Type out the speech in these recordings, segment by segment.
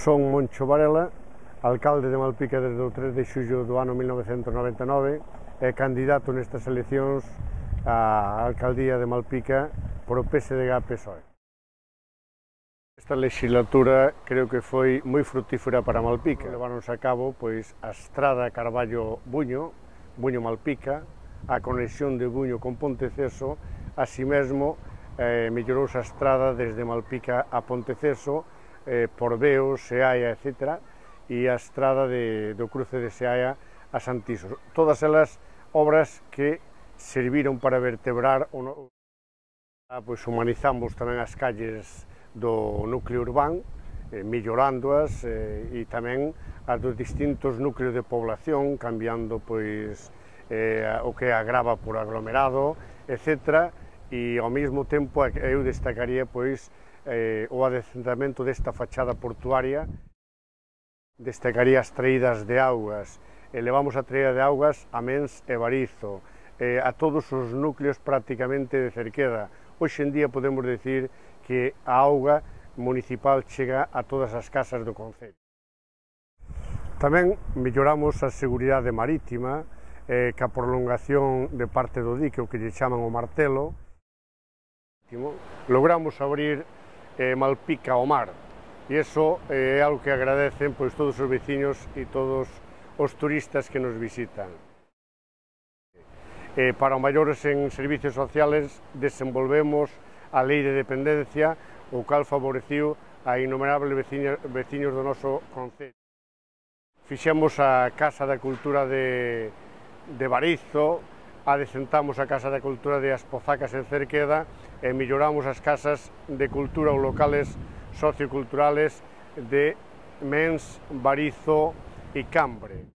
Son Moncho Varela, alcalde de Malpica desde o 3 de xullo do ano 1999 e candidato nestas eleccións á alcaldía de Malpica por o PSDG-PSOE. Esta legislatura creo que foi moi frutífera para Malpica. Leváronse a cabo pois a estrada Carballo-Buño, Buño-Malpica, a conexión de Buño con Ponteceso, así mesmo mellorouse a estrada desde Malpica a Ponteceso, por Veo, Seaia, etc., e a estrada do cruce de Seaia a Santiso. Todas elas obras que serviron para vertebrar pois humanizamos tamén as calles do núcleo urbán, mellorándoas e tamén as dos distintos núcleos de población, cambiando pois o que agrava por aglomerado, etc., e ao mesmo tempo eu destacaría pois o adecentamento desta fachada portuaria, destacaría as traídas de augas, elevamos a traída de augas a Mens e Barizo, a todos os núcleos prácticamente de Cerqueda. Hoxe en día podemos decir que a auga municipal chega a todas as casas do concello. Tamén melloramos a seguridade marítima, ca prolongación de parte do dique, o que lle chaman o Martelo. Logramos abrir Malpica ao mar, e iso é algo que agradecen pois todos os veciños e todos os turistas que nos visitan. Para os maiores en servicios sociales desenvolvemos a lei de dependencia, o cal favoreciu a innumerables veciños do noso concello. Fixemos a Casa da Cultura de Barizo, adecentamos a Casa da Cultura de As Pozacas en Cerqueda e melloramos as casas de cultura ou locales socioculturales de Mens, Barizo e Cambre.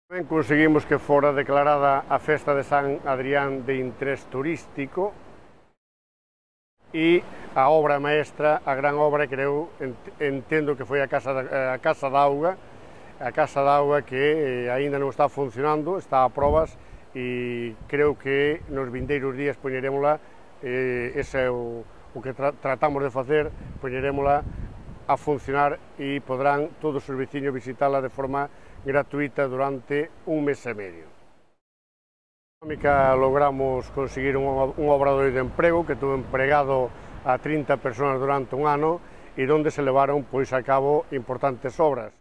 Tamén conseguimos que fora declarada a festa de San Adrián de interés turístico e a obra maestra, a gran obra que eu entendo que foi a Casa da Auga, que aínda non está funcionando, está a probas, e creo que nos vindeiros días poñerémola, ese é o que tratamos de facer, poñerémola a funcionar e podrán todos os veciños visitala de forma gratuita durante un mes e medio. Logramos conseguir un obradoiro de emprego que tuvo empregado a 30 persoas durante un ano e onde se levaron pois a cabo importantes obras.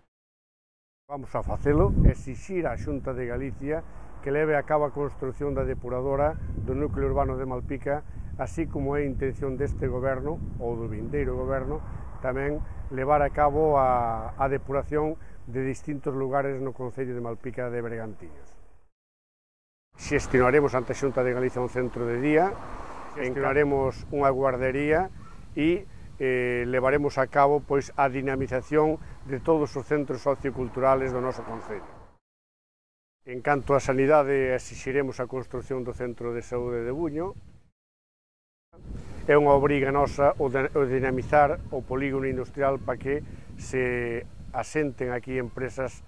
Vamos a facelo, exixir á Xunta de Galicia que leve a cabo a construción da depuradora do núcleo urbano de Malpica, así como é a intención deste goberno, ou do vindeiro goberno, tamén levar a cabo a depuración de distintos lugares no concello de Malpica de Bergantiños. Xestionaremos ante a Xunta de Galicia un centro de día, xestionaremos unha guardería e levaremos a cabo pois a dinamización de todos os centros socioculturales do noso concello. En canto á sanidade, exixiremos a construción do Centro de Saúde de Buño. É unha obriga nosa o dinamizar o polígono industrial para que se asenten aquí empresas